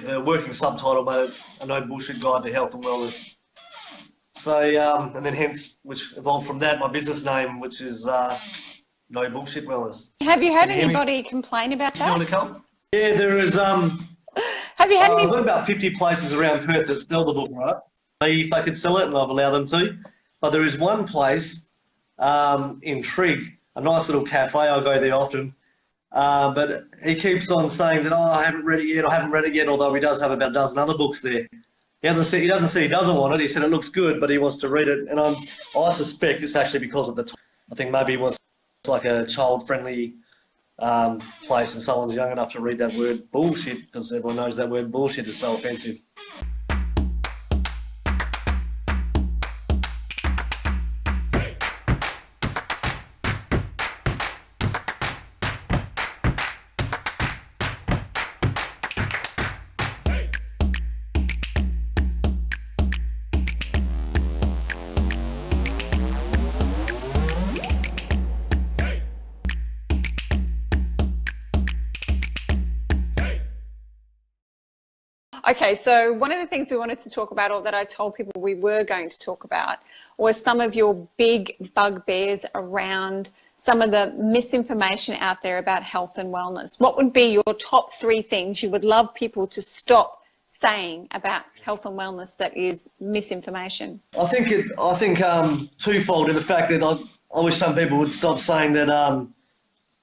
The working subtitle made it a no bullshit guide to health and wellness. So, and then hence, which evolved from that, my business name, which is No Bullshit Wellness. Have you had anybody complain about that? Yeah, there is. Have you had any? I've got about 50 places around Perth that sell the book, right? If they could sell it, and I've allowed them to. But there is one place in Trigg, a nice little cafe. I go there often. But he keeps on saying that, oh, I haven't read it yet, although he does have about a dozen other books there. He doesn't say he doesn't want it. He said it looks good, but he wants to read it. And I suspect it's actually because of the time. I think maybe it was like a child-friendly place and someone's young enough to read that word bullshit, because everyone knows that word bullshit is so offensive. Okay, so one of the things we wanted to talk about, or that I told people we were going to talk about, was some of your big bugbears around some of the misinformation out there about health and wellness. What would be your top 3 things you would love people to stop saying about health and wellness that is misinformation? I think twofold in the fact that I wish some people would stop saying that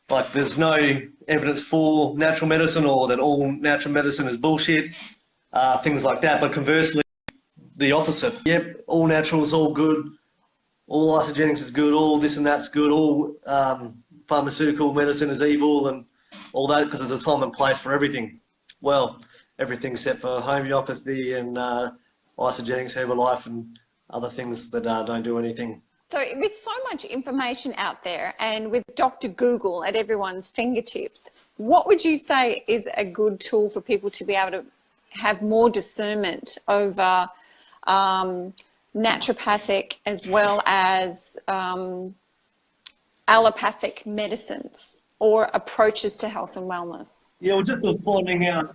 like there's no evidence for natural medicine, or that all natural medicine is bullshit. Things like that, but conversely, the opposite. Yep, all natural is all good, all isogenics is good, all this and that's good, all pharmaceutical medicine is evil and all that, because there's a time and place for everything. Well, everything except for homeopathy and isogenics, Herbalife and other things that don't do anything. So with so much information out there and with Dr. Google at everyone's fingertips, what would you say is a good tool for people to be able to have more discernment over naturopathic as well as allopathic medicines or approaches to health and wellness? Yeah, well, just for finding out.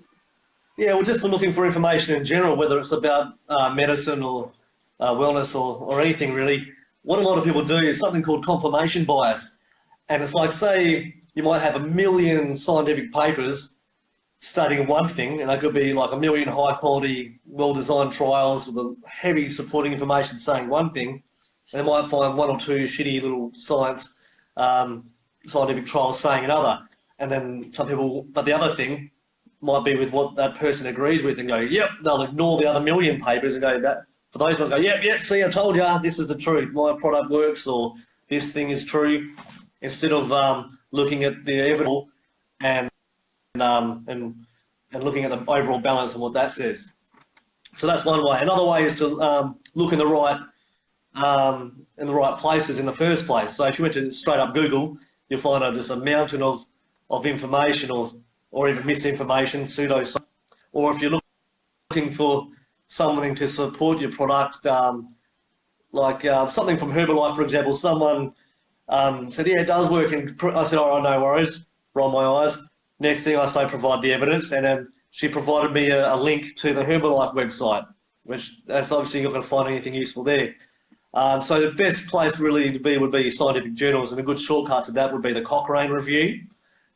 Yeah, well, just for looking for information in general, whether it's about medicine or wellness or anything really. What a lot of people do is something called confirmation bias, and it's like, say you might have 1 million scientific papers studying one thing, and they could be like 1 million high quality, well-designed trials with a heavy supporting information saying one thing, and they might find 1 or 2 shitty little scientific trials saying another. And then some people, but the other thing might be with what that person agrees with and go, yep, they'll ignore the other 1 million papers and go, that for those ones go, yep, see, I told you, this is the truth, my product works, or this thing is true, instead of looking at the evidence and looking at the overall balance and what that says. So that's one way. Another way is to look in the right places in the first place. So if you went to straight up Google, you'll find just a mountain of information or even misinformation, pseudo. Or if you're looking for something to support your product, like something from Herbalife, for example, someone said, yeah, it does work. And I said, all right, no worries, roll my eyes. Next thing I say, provide the evidence, and then she provided me a link to the Herbalife website, which that's obviously you're not going to find anything useful there. So the best place really to be would be scientific journals, and a good shortcut to that would be the Cochrane Review,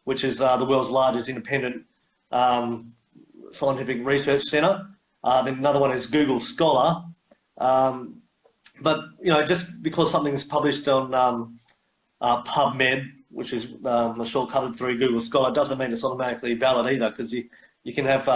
which is the world's largest independent scientific research centre. Then another one is Google Scholar. But just because something's published on PubMed, which is shortcutted through Google Scholar, doesn't mean it's automatically valid either, because you can have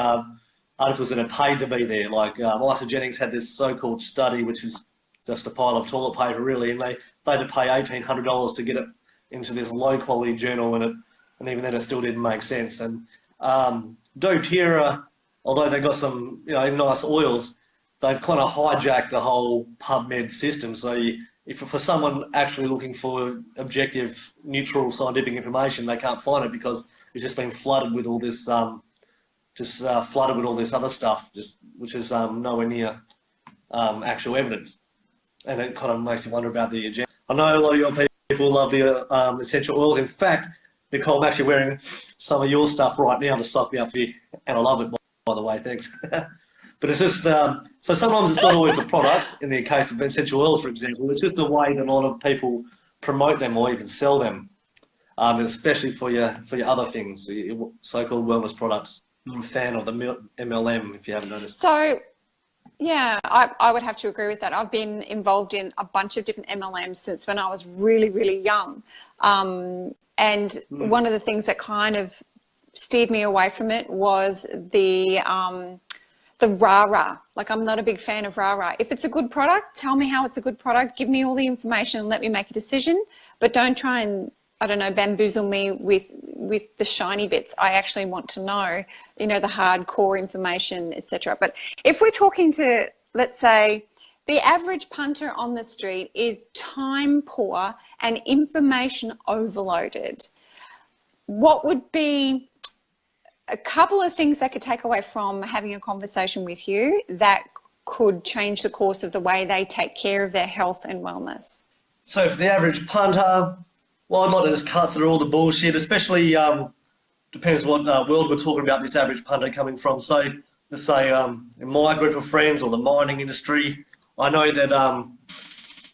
articles that are paid to be there. Like Isogenics had this so-called study, which is just a pile of toilet paper really, and they had to pay $1,800 to get it into this low-quality journal, and even then it still didn't make sense. And doTERRA, although they got some nice oils, they've kind of hijacked the whole PubMed system. So if for someone actually looking for objective, neutral scientific information, they can't find it because it's just been flooded with all this, flooded with all this other stuff, which is nowhere near actual evidence. And it kind of makes you wonder about the agenda. I know a lot of your people love the essential oils. In fact, Nicole, I'm actually wearing some of your stuff right now to stock me up here, and I love it. by the way, thanks. But it's just, so sometimes it's not always the products, in the case of essential oils, for example, it's just the way that a lot of people promote them or even sell them, especially for your other things, your so-called wellness products. I'm a fan of the MLM, if you haven't noticed. So, yeah, I would have to agree with that. I've been involved in a bunch of different MLMs since when I was really, really young. And one of the things that kind of steered me away from it was the rah-rah. Like, I'm not a big fan of rah-rah. If it's a good product, tell me how it's a good product. Give me all the information and let me make a decision. But don't try and, I don't know, bamboozle me with the shiny bits. I actually want to know, you know, the hardcore information, etc. But if we're talking to, let's say, the average punter on the street is time poor and information overloaded, what would be a couple of things they could take away from having a conversation with you that could change the course of the way they take care of their health and wellness? So for the average punter, well, I'd like to just cut through all the bullshit, especially depends what world we're talking about this average punter coming from. So let's say in my group of friends or the mining industry, I know that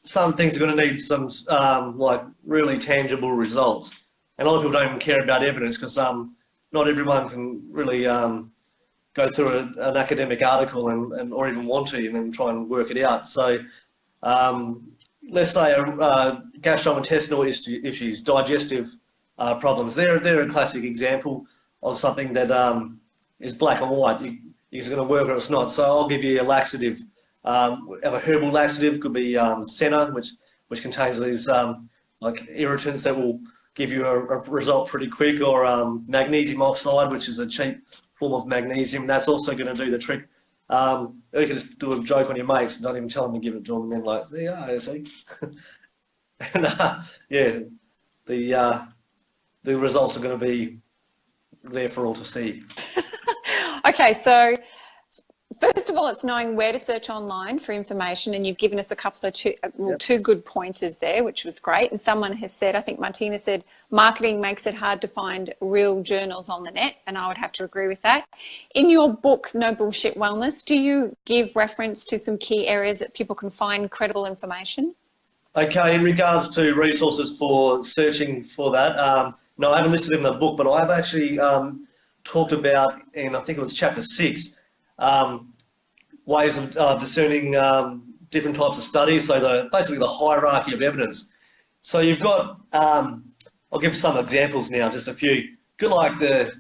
some things are going to need some like really tangible results. And a lot of people don't even care about evidence because not everyone can really go through an academic article and or even want to and then try and work it out. So let's say gastrointestinal issues, digestive problems. They're a classic example of something that is black and white. Is it going to work or it's not? So I'll give you a laxative. Have a herbal laxative, could be senna, which contains these like irritants that will give you a result pretty quick, or magnesium oxide, which is a cheap form of magnesium. That's also going to do the trick. You can just do a joke on your mates and don't even tell them to give it to them, and then like, there you are, see. And yeah, the results are going to be there for all to see. Okay, so first of all, it's knowing where to search online for information, and you've given us a couple of two good pointers there, which was great. And someone has said, I think Martina said, marketing makes it hard to find real journals on the net, and I would have to agree with that. In your book, No Bullshit Wellness, do you give reference to some key areas that people can find credible information? Okay, in regards to resources for searching for that, no, I haven't listed in the book, but I've actually talked about in, I think it was chapter 6, ways of discerning different types of studies. So basically the hierarchy of evidence. So you've got, I'll give some examples now, just a few. Good, like the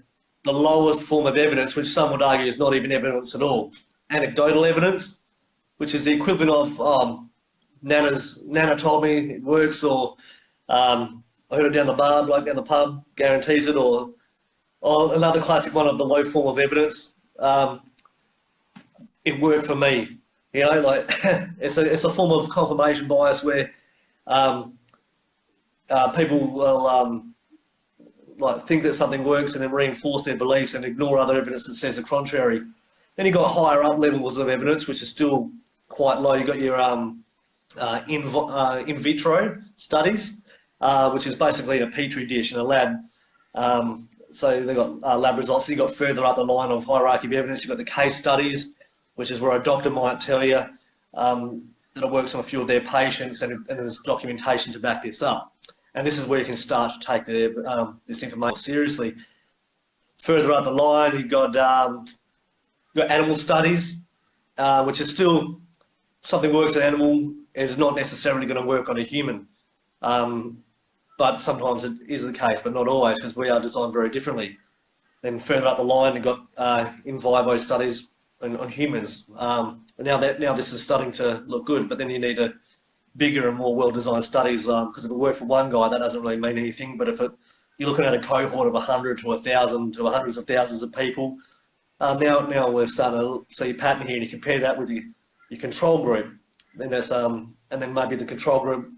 lowest form of evidence, which some would argue is not even evidence at all. Anecdotal evidence, which is the equivalent of Nana told me it works, or I heard it down the bar, bloke down the pub guarantees it, or another classic one of the low form of evidence. It worked for me, you know, like it's a form of confirmation bias where people will like think that something works and then reinforce their beliefs and ignore other evidence that says the contrary. Then you've got higher up levels of evidence, which is still quite low. You've got your in vitro studies, which is basically a petri dish in a lab. So they've got lab results. So you've got further up the line of hierarchy of evidence. You've got the case studies, which is where a doctor might tell you that it works on a few of their patients, and there's documentation to back this up. And this is where you can start to take this information seriously. Further up the line, you've got animal studies, which is still something works on an animal is not necessarily going to work on a human. But sometimes it is the case, but not always, because we are designed very differently. Then further up the line, you've got in vivo studies on humans. Now this is starting to look good, but then you need a bigger and more well-designed studies, because if it worked for one guy, that doesn't really mean anything. But if you're looking at a cohort of 100 to 1,000 to hundreds of thousands of people, now we're starting to see a pattern here, and you compare that with your control group. Then there's and then maybe the control group.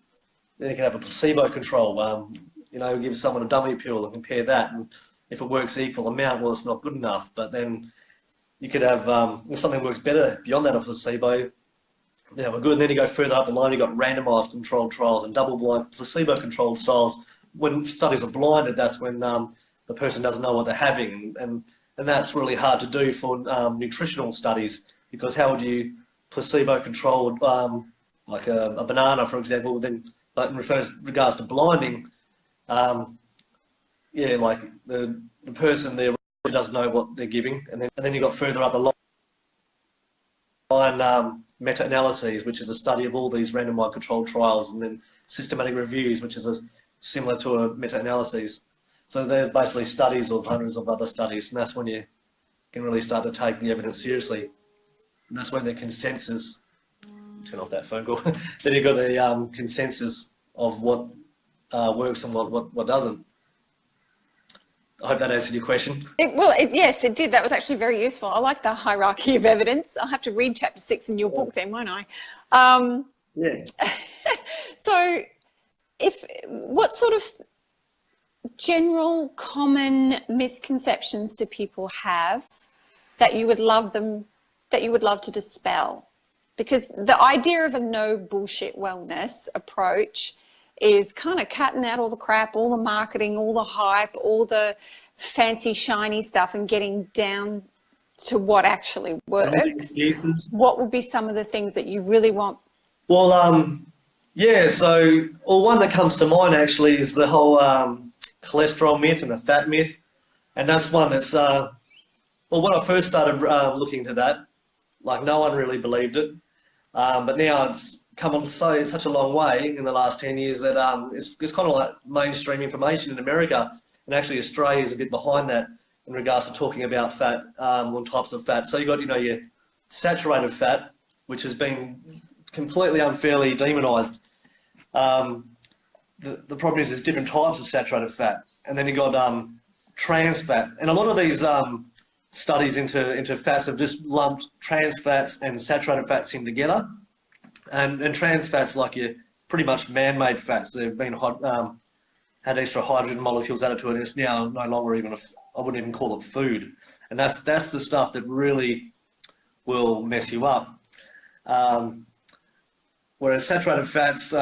Then you can have a placebo control. You know, give someone a dummy pill and compare that, and if it works equal amount, well, it's not good enough. But then you could have if something works better beyond that of placebo, yeah, we're good. And then you go further up the line, you've got randomized controlled trials and double-blind placebo-controlled trials. When studies are blinded, that's when the person doesn't know what they're having, and and that's really hard to do for nutritional studies, because how would you placebo-controlled, like a banana, for example, then, but in regards to blinding, yeah, like the person there really doesn't know what they're giving, and then you got further up the line meta-analyses, which is a study of all these randomized controlled trials, and then systematic reviews, which is similar to a meta-analyses. So they're basically studies of hundreds of other studies, and that's when you can really start to take the evidence seriously. And that's when the consensus, turn off that phone call, then you've got the consensus of what works and what doesn't. I hope that answered your question. Yes, it did. That was actually very useful. I like the hierarchy of evidence. I'll have to read chapter 6 in your book then, won't I? Yeah. So what sort of general common misconceptions do people have that you would love to dispel? Because the idea of a no bullshit wellness approach is kind of cutting out all the crap, all the marketing, all the hype, all the fancy shiny stuff, and getting down to what actually works. What would be some of the things that you really want? Well, yeah, so one that comes to mind actually is the whole cholesterol myth and the fat myth. And that's one that's, well, when I first started looking into that, like no one really believed it. But now it's come on such a long way in the last 10 years that it's kind of like mainstream information in America. And actually Australia is a bit behind that in regards to talking about fat, on types of fat. So you've got, your saturated fat, which has been completely unfairly demonized. The problem is there's different types of saturated fat. And then you've got trans fat. And a lot of these studies into fats have just lumped trans fats and saturated fats in together. And trans fats, like your pretty much man-made fats, they've been had extra hydrogen molecules added to it, and it's now no longer even I wouldn't even call it food. And that's the stuff that really will mess you up. Whereas saturated fats,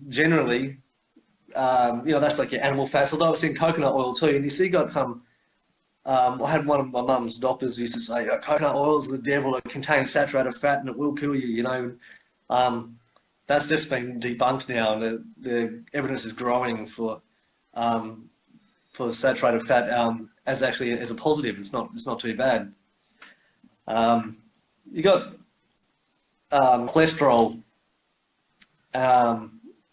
generally, that's like your animal fats, although I've seen coconut oil too. And you see, got some, I had one of my mum's doctors used to say, coconut oil is the devil, it contains saturated fat and it will kill you, That's just been debunked now, and the evidence is growing for saturated fat as a positive. It's not too bad. You got cholesterol,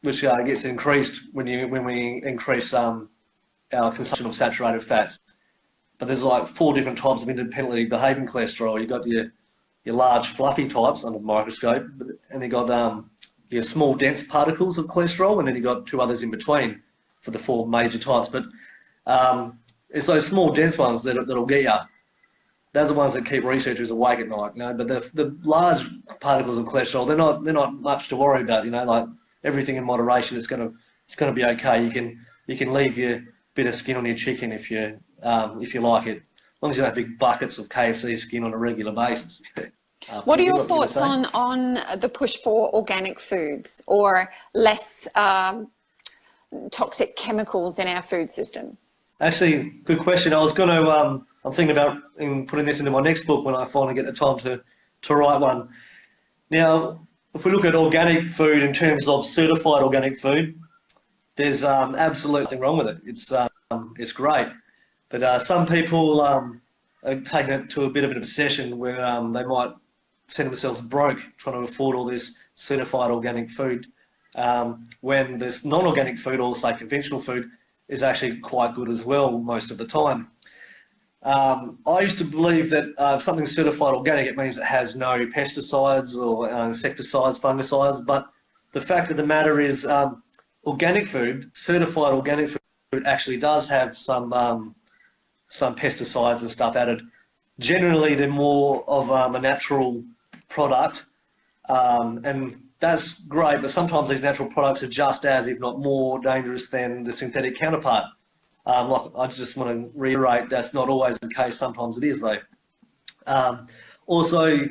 which gets increased when we increase our consumption of saturated fats. But there's like 4 different types of independently behaving cholesterol. You've got your large fluffy types under the microscope, and you've got your small dense particles of cholesterol, and then you've got 2 others in between for the 4 major types. But it's those small dense ones that'll get you. They're the ones that keep researchers awake at night, But the large particles of cholesterol, they're not much to worry about, Like everything in moderation, it's gonna be okay. You can leave your bit of skin on your chicken if you like it, as long as you don't have big buckets of KFC skin on a regular basis. What are your thoughts on the push for organic foods or less toxic chemicals in our food system? Actually, good question. I was going to, I'm thinking about putting this into my next book when I finally get the time to write one. Now, if we look at organic food in terms of certified organic food, there's absolutely nothing wrong with it. It's great. But some people are taking it to a bit of an obsession where they might send themselves broke trying to afford all this certified organic food, when this non-organic food, or say conventional food, is actually quite good as well most of the time. I used to believe that if something's certified organic, it means it has no pesticides or insecticides, fungicides, but the fact of the matter is organic food, certified organic food, actually does have some pesticides and stuff added. Generally, they're more of a natural product, and that's great, but sometimes these natural products are just as, if not more, dangerous than the synthetic counterpart. I just want to reiterate, that's not always the case. Sometimes it is, though. Also,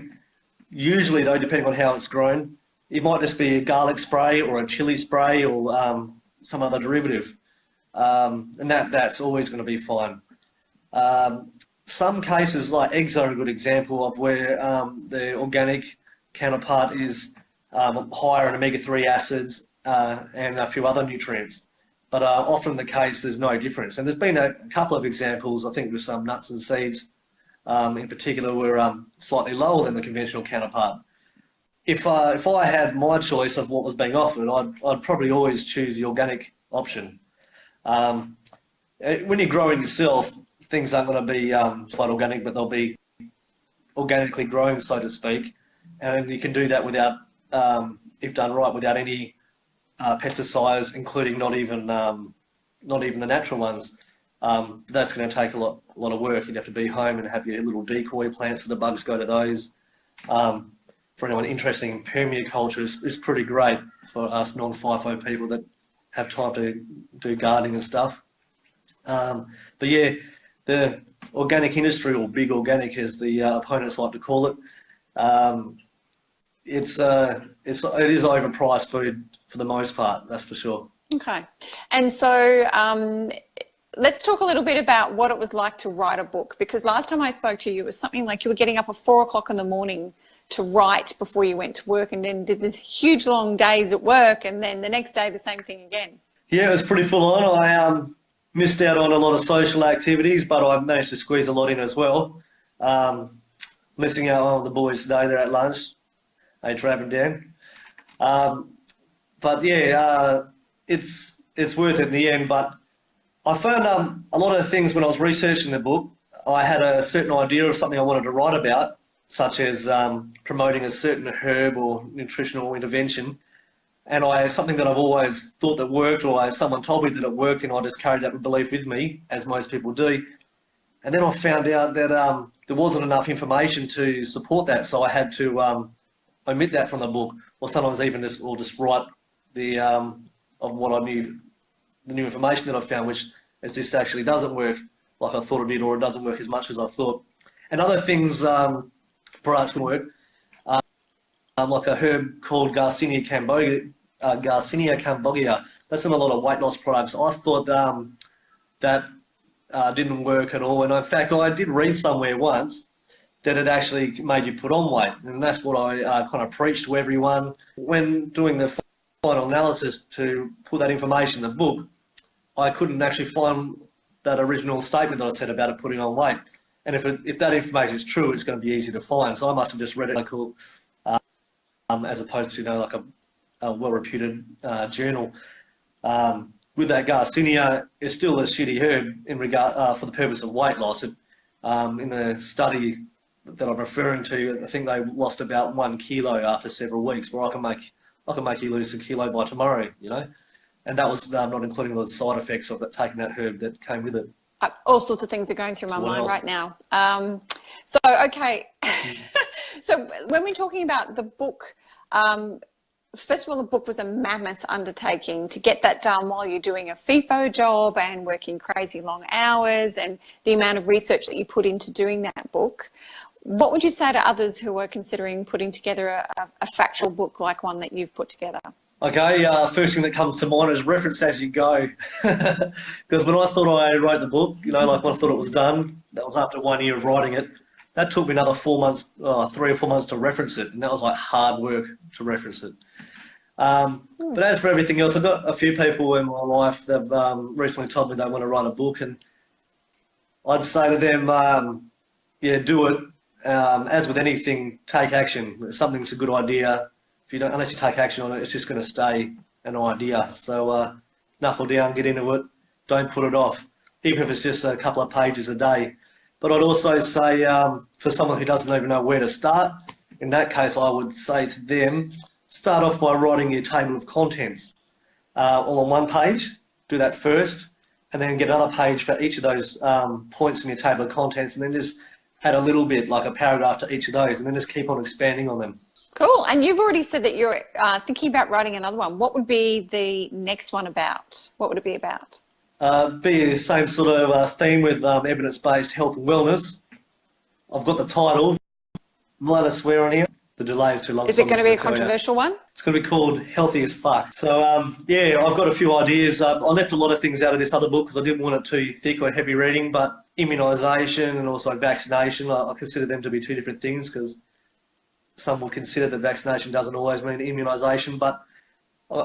usually, though, depending on how it's grown, it might just be a garlic spray or a chili spray or some other derivative, and that's always going to be fine. some cases, like eggs are a good example of where the organic counterpart is higher in omega-3 acids and a few other nutrients. But often the case, there's no difference. And there's been a couple of examples, I think, with some nuts and seeds in particular, were slightly lower than the conventional counterpart. If I had my choice of what was being offered, I'd probably always choose the organic option. When you're growing yourself, things aren't going to be quite organic, but they'll be organically grown, so to speak. And you can do that without, if done right, without any pesticides, including not even the natural ones. That's going to take a lot of work. You'd have to be home and have your little decoy plants for the bugs go to those. For anyone interested in permaculture, it's pretty great for us non-FIFO people that have time to do gardening and stuff. But yeah, the organic industry, or big organic as the opponents like to call it, it is overpriced food for the most part, that's for sure. Okay. And so let's talk a little bit about what it was like to write a book, because last time I spoke to you, it was something like you were getting up at 4 o'clock in the morning to write before you went to work, and then did this huge long days at work, and then the next day the same thing again. Yeah, it was pretty full on. I missed out on a lot of social activities, but I managed to squeeze a lot in as well. Missing out on the boys today, they're at lunch. They're travelling down. But yeah, it's worth it in the end. But I found a lot of things when I was researching the book. I had a certain idea of something I wanted to write about, such as promoting a certain herb or nutritional intervention. And something that I've always thought that worked, or someone told me that it worked, and I just carried that belief with me, as most people do. And then I found out that there wasn't enough information to support that, so I had to omit that from the book, or sometimes even just write the of what I knew, the new information that I found, which is this actually doesn't work like I thought it did, or it doesn't work as much as I thought. And other things perhaps can work, like a herb called Garcinia cambogia. That's in a lot of weight loss products. I thought that didn't work at all, and in fact I did read somewhere once that it actually made you put on weight, and that's what I kind of preach to everyone. When doing the final analysis to put that information in the book, I couldn't actually find that original statement that I said about it putting on weight. And if that information is true, it's going to be easy to find. So I must have just read it as opposed to like a well-reputed journal. With that Garcinia, it's still a shitty herb in regard for the purpose of weight loss. In the study that I'm referring to, I think they lost about 1 kilo after several weeks. Where I can make you lose a kilo by tomorrow, you know. And that was not including the side effects of taking that herb that came with it. All sorts of things are going through my mind right now. Okay. So when we're talking about the book, first of all, the book was a mammoth undertaking to get that done while you're doing a FIFO job and working crazy long hours, and the amount of research that you put into doing that book. What would you say to others who are considering putting together a factual book like one that you've put together? Okay, first thing that comes to mind is reference as you go. Because when I thought I wrote the book, you know, like when I thought it was done, that was after 1 year of writing it. That took me another 4 months, 3 or 4 months to reference it, and that was like hard work to reference it. But as for everything else, I've got a few people in my life that have recently told me they want to write a book, and I'd say to them, yeah, do it. As with anything, take action. If something's a good idea, unless you take action on it, it's just going to stay an idea. So knuckle down, get into it. Don't put it off, even if it's just a couple of pages a day. But I'd also say for someone who doesn't even know where to start, in that case, I would say to them, start off by writing your table of contents all on one page. Do that first, and then get another page for each of those points in your table of contents, and then just add a little bit, like a paragraph to each of those, and then just keep on expanding on them. Cool. And you've already said that you're thinking about writing another one. What would be the next one about? What would it be about? Be the same sort of theme with evidence-based health and wellness. I've got the title. I'm allowed to swear on here. The delay is too long. Is it going to be a controversial one? It's going to be called Healthy as Fuck. So, yeah, I've got a few ideas. I left a lot of things out of this other book because I didn't want it too thick or heavy reading, but immunisation and also vaccination. I consider them to be two different things, because some will consider that vaccination doesn't always mean immunisation, but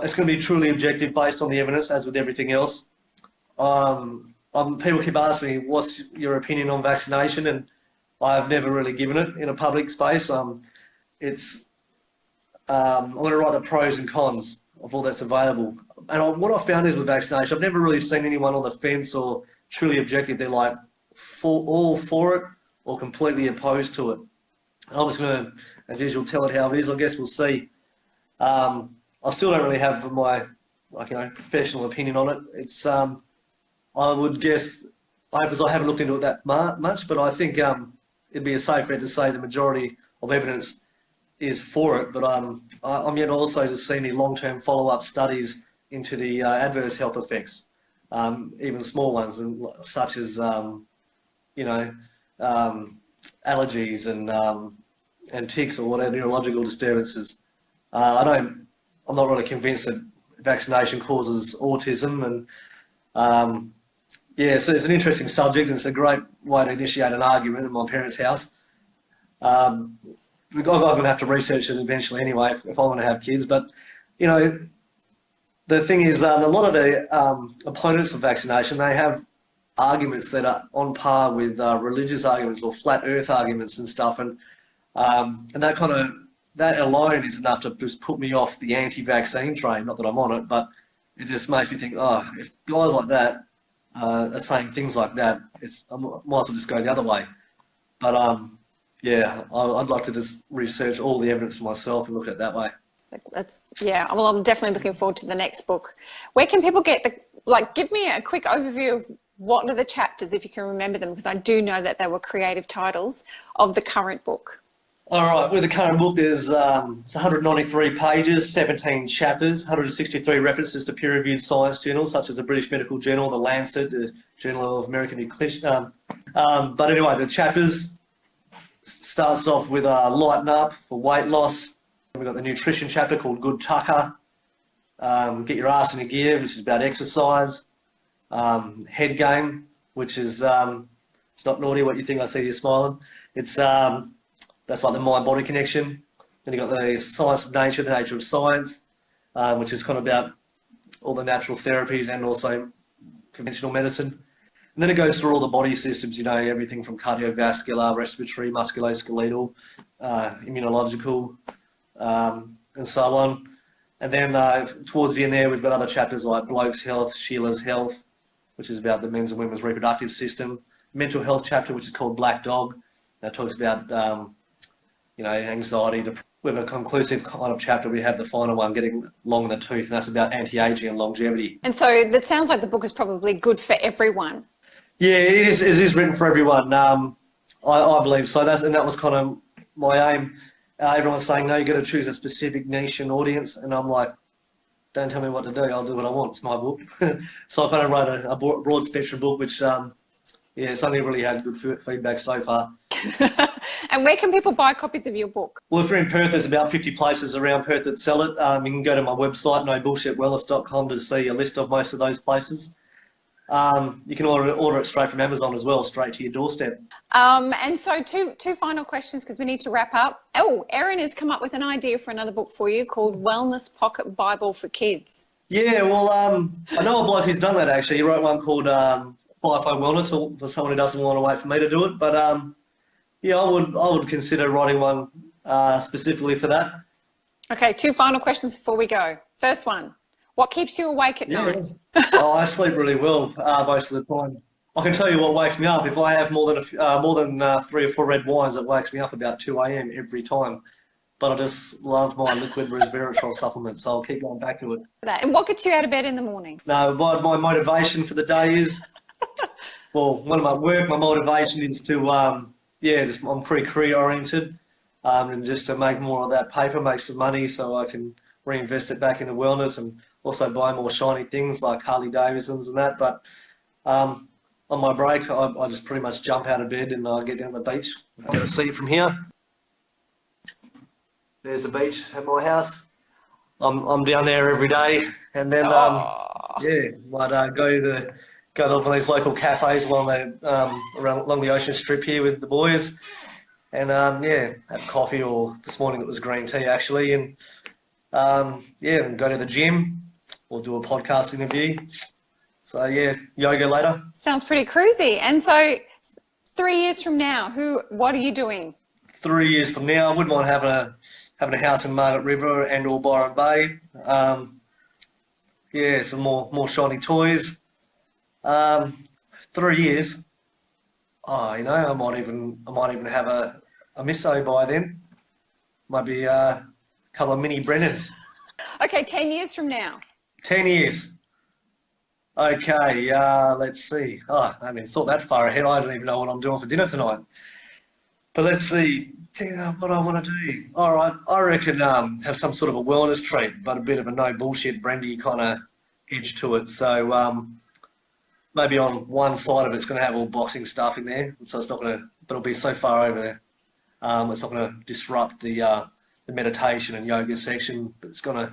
it's going to be truly objective based on the evidence, as with everything else. People keep asking me, what's your opinion on vaccination? And I've never really given it in a public space. I'm going to write the pros and cons of all that's available. And what I found is with vaccination, I've never really seen anyone on the fence or truly objective. They're like all for it or completely opposed to it. I'm just going to, as usual, tell it how it is. I guess we'll see. I still don't really have my professional opinion on it. It's I would guess, because I haven't looked into it that much, but I think it'd be a safe bet to say the majority of evidence is for it. But I'm yet also to see any long-term follow-up studies into the adverse health effects, even small ones, such as allergies and tics or whatever, neurological disturbances. I'm not really convinced that vaccination causes autism, and so it's an interesting subject, and it's a great way to initiate an argument in my parents' house. I'm going to have to research it eventually anyway if I want to have kids. But, the thing is, a lot of the opponents of vaccination, they have arguments that are on par with religious arguments or flat earth arguments and stuff. And that alone is enough to just put me off the anti-vaccine train. Not that I'm on it, but it just makes me think, if guys like that are saying things like that, I might as well just go the other way. But I'd like to just research all the evidence for myself and look at it that way. Well, I'm definitely looking forward to the next book. Where can people get give me a quick overview of what are the chapters, if you can remember them, because I do know that they were creative titles of the current book. All right, with the current book, there's 193 pages, 17 chapters, 163 references to peer-reviewed science journals such as the British Medical Journal, the Lancet, the Journal of American Nutrition. But anyway, the chapters starts off with Lighten Up for weight loss. We've got the nutrition chapter called Good Tucker, Get Your Ass in a Gear, which is about exercise, Head Game, which is, it's not naughty what you think, I see you smiling. It's that's like the mind-body connection. Then you've got the Science of Nature, the Nature of Science, which is kind of about all the natural therapies and also conventional medicine. And then it goes through all the body systems, everything from cardiovascular, respiratory, musculoskeletal, immunological, and so on. And then towards the end there, we've got other chapters like Bloke's Health, Sheila's Health, which is about the men's and women's reproductive system. Mental health chapter, which is called Black Dog, that talks about anxiety. With a conclusive kind of chapter, we have the final one, Getting Long in the Tooth, and that's about anti-aging and longevity. And so that sounds like the book is probably good for everyone. Yeah, it is written for everyone. I believe so. That was kind of my aim. Everyone's saying, no, you've got to choose a specific niche and audience, and I'm like, don't tell me what to do. I'll do what I want. It's my book. So I kind of wrote a broad spectrum book, which it's only really had good feedback so far. And where can people buy copies of your book? Well, if you're in Perth, there's about 50 places around Perth that sell it. You can go to my website, nobullshitwellness.com, to see a list of most of those places. You can order it straight from Amazon as well, straight to your doorstep. And so two final questions, because we need to wrap up. Oh, Erin has come up with an idea for another book for you called Wellness Pocket Bible for Kids. Yeah, well, I know a bloke who's done that actually. He wrote one called FIFO Wellness for someone who doesn't want to wait for me to do it. But I would consider writing one specifically for that. Okay, two final questions before we go. First one, what keeps you awake at night? I sleep really well most of the time. I can tell you what wakes me up. If I have more than 3 or 4 red wines, it wakes me up about 2 a.m. every time. But I just love my liquid resveratrol supplement, so I'll keep going back to it. And what gets you out of bed in the morning? No, my motivation for the day is, well, when I'm at work, my motivation is to, I'm pretty career oriented, and just to make more of that paper, make some money so I can reinvest it back into wellness and also buy more shiny things like Harley Davidsons and that. But on my break, I just pretty much jump out of bed and I get down the beach. I'm going to see it from here. There's the beach at my house. I'm down there every day, and then might go to go to one of these local cafes along the ocean strip here with the boys, and yeah, have coffee, or this morning it was green tea actually, and yeah, and go to the gym or do a podcast interview. So yeah, yoga later. Sounds pretty cruisy. And so 3 years from now, what are you doing? 3 years from now, I wouldn't mind having a house in Margaret River and or Byron Bay. Yeah, some more shiny toys. 3 years. Oh, you know, I might even have a misso by then. Might be a couple of mini Brennans. Okay, 10 years from now. 10 years. Okay, let's see. Oh, I haven't even thought that far ahead. I don't even know what I'm doing for dinner tonight. But let's see. What I want to do. All right, I reckon have some sort of a wellness treat, but a bit of a no bullshit brandy kind of edge to it. So maybe on one side of it's going to have all boxing stuff in there, so it's not going to. But it'll be so far over there. It's not going to disrupt the meditation and yoga section. But it's going to.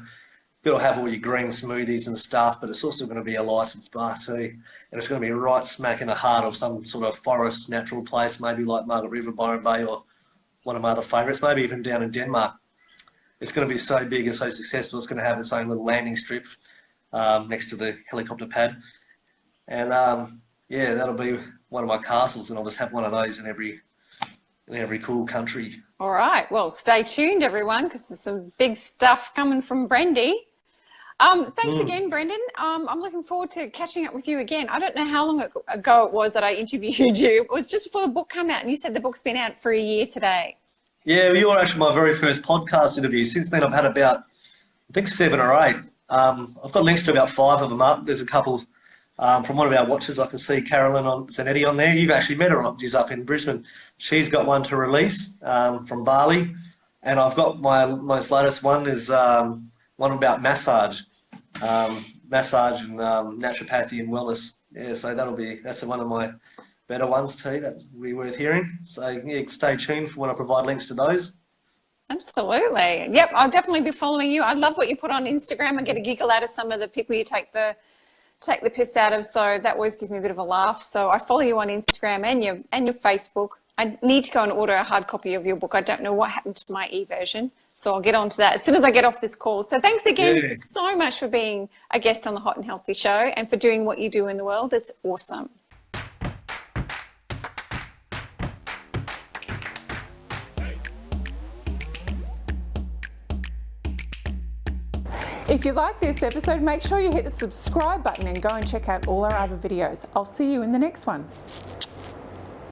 It'll have all your green smoothies and stuff, but it's also going to be a licensed bar too. And it's going to be right smack in the heart of some sort of forest, natural place, maybe like Margaret River, Byron Bay, or one of my other favourites, maybe even down in Denmark. It's going to be so big and so successful, it's going to have its own little landing strip next to the helicopter pad. And yeah, that'll be one of my castles, and I'll just have one of those in every cool country. All right, well, stay tuned, everyone, because there's some big stuff coming from Brandy. Thanks again, Brendan. I'm looking forward to catching up with you again. I don't know how long ago it was that I interviewed you. It was just before the book came out, and you said the book's been out for a year today. Yeah, you were actually my very first podcast interview. Since then, I've had about, I think, 7 or 8. I've got links to about 5 of them up. There's a couple from one of our watchers. I can see Carolyn Zanetti on there. You've actually met her. She's up in Brisbane. She's got one to release from Bali. And I've got my most latest one is one about massage and naturopathy and wellness. Yeah, so that's one of my better ones too. That will be worth hearing. So yeah, stay tuned for when I provide links to those. Absolutely. Yep, I'll definitely be following you. I love what you put on Instagram. I get a giggle out of some of the people you take the piss out of, so that always gives me a bit of a laugh. So I follow you on Instagram and your Facebook. I need to go and order a hard copy of your book. I don't know what happened to my e-version, so I'll get onto that as soon as I get off this call. So thanks again so much for being a guest on the Hot and Healthy Show and for doing what you do in the world. It's awesome. If you like this episode, make sure you hit the subscribe button and go and check out all our other videos. I'll see you in the next one.